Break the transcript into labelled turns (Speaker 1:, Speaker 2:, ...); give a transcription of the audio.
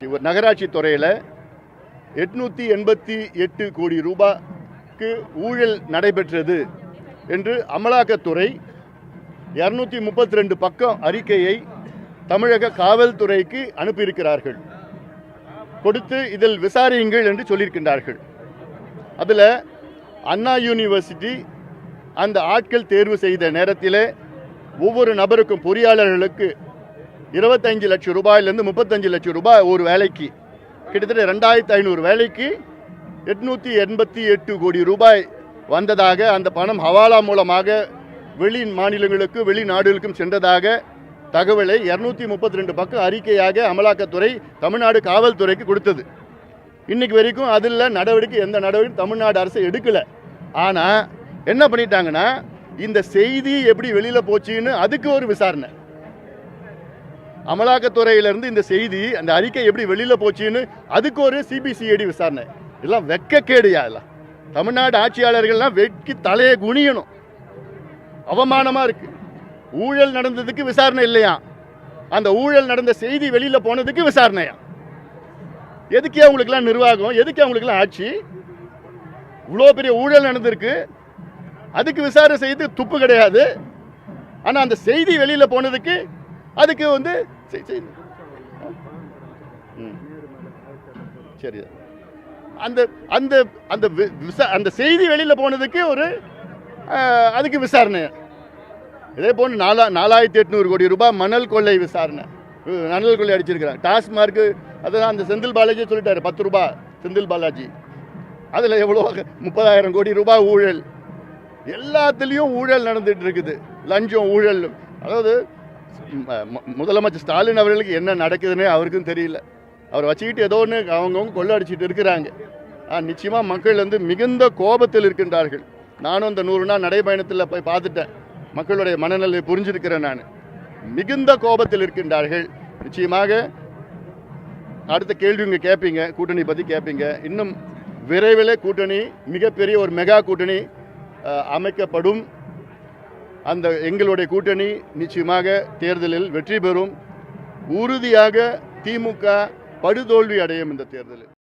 Speaker 1: நகராட்சி துறையில் 888 கோடி ரூபாய்க்கு ஊழல் நடைபெற்றது என்று அமலாக்கத்துறை 232 பக்கம் அறிக்கையை தமிழக காவல்துறைக்கு அனுப்பியிருக்கிறார்கள். கொடுத்து இதில் விசாரியுங்கள் என்று சொல்லியிருக்கின்றார்கள். அதில் அண்ணா யூனிவர்சிட்டி அந்த ஆட்கள் தேர்வு செய்த நேரத்தில் ஒவ்வொரு நபருக்கும் பொறியாளர்களுக்கு 25 லட்சம் ரூபாயிலிருந்து 35 லட்சம் ரூபாய் ஒரு வேலைக்கு, கிட்டத்தட்ட 2500 வேலைக்கு 888 கோடி ரூபாய் வந்ததாக, அந்த பணம் ஹவாலா மூலமாக வெளி மாநிலங்களுக்கு வெளிநாடுகளுக்கும் சென்றதாக தகவலை 232 பக்கம் அறிக்கையாக அமலாக்கத்துறை தமிழ்நாடு காவல்துறைக்கு கொடுத்தது. இன்னைக்கு வரைக்கும் அதில் நடவடிக்கை, எந்த நடவடிக்கை தமிழ்நாடு அரசு எடுக்கலை. ஆனால் என்ன பண்ணிட்டாங்கன்னா, இந்த செய்தி எப்படி வெளியில் போச்சுன்னு அதுக்கு ஒரு விசாரணை, அமலாக்கத்துறையிலிருந்து இந்த செய்தி, அந்த அறிக்கை எப்படி வெளியில் போச்சுன்னு அதுக்கு ஒரு சிபிசிஐடி விசாரணை. எல்லாம் வெக்கக்கேடுயா. எல்லாம் தமிழ்நாடு ஆட்சியாளர்கள்லாம் வெட்கி தலையை குனியணும். அவமானமாக இருக்கு. ஊழல் நடந்ததுக்கு விசாரணை இல்லையா, அந்த ஊழல் நடந்த செய்தி வெளியில் போனதுக்கு விசாரணையா? எதுக்கே அவங்களுக்குலாம் நிர்வாகம், எதுக்கு அவங்களுக்குலாம் ஆட்சி? இவ்வளோ பெரிய ஊழல் நடந்திருக்கு, அதுக்கு விசாரணை செய்து துப்பு கிடையாது. ஆனால் அந்த செய்தி வெளியில் போனதுக்கு அதுக்கு வந்து சரி, அந்த அந்த அந்த செய்தி வெளியில் போனதுக்கு ஒரு அதுக்கு விசாரணை. இதே போன்று 4800 கோடி ரூபாய் மணல் கொள்ளை விசாரணை, மணல் கொள்ளை அடிச்சிருக்கிறாங்க. டாஸ்மார்க்கு அதுதான் அந்த செந்தில் பாலாஜி சொல்லிட்டாரு, 10 ரூபாய் செந்தில் பாலாஜி. அதில் எவ்வளோ 30,000 கோடி ரூபாய் ஊழல். எல்லாத்துலேயும் ஊழல் நடந்துட்டு இருக்குது, லஞ்சம் ஊழல். அதாவது முதலமைச்சர் ஸ்டாலின் அவர்களுக்கு என்ன நடக்குதுன்னே அவருக்கும் தெரியல. அவர் வச்சுக்கிட்டு ஏதோ ஒன்று அவங்கவுங்க கொள்ளடிச்சிட்டு இருக்கிறாங்க. நிச்சயமாக மக்கள் வந்து மிகுந்த கோபத்தில் இருக்கின்றார்கள். நானும் இந்த 100 நாள் நடைபயணத்தில் போய் பார்த்துட்டேன், மக்களுடைய மனநிலை புரிஞ்சிருக்கிறேன். நான் மிகுந்த கோபத்தில் இருக்கின்றார்கள். நிச்சயமாக அடுத்த கேள்வி இங்கே கேட்பீங்க, கூட்டணி பற்றி கேட்பீங்க. இன்னும் விரைவில் கூட்டணி, மிகப்பெரிய ஒரு மெகா கூட்டணி அமைக்கப்படும். அந்த எங்களுடைய கூட்டணி நிச்சயமாக தேர்தலில் வெற்றி பெறும். உறுதியாக திமுக படுதோல்வி அடையும் இந்த தேர்தலில்.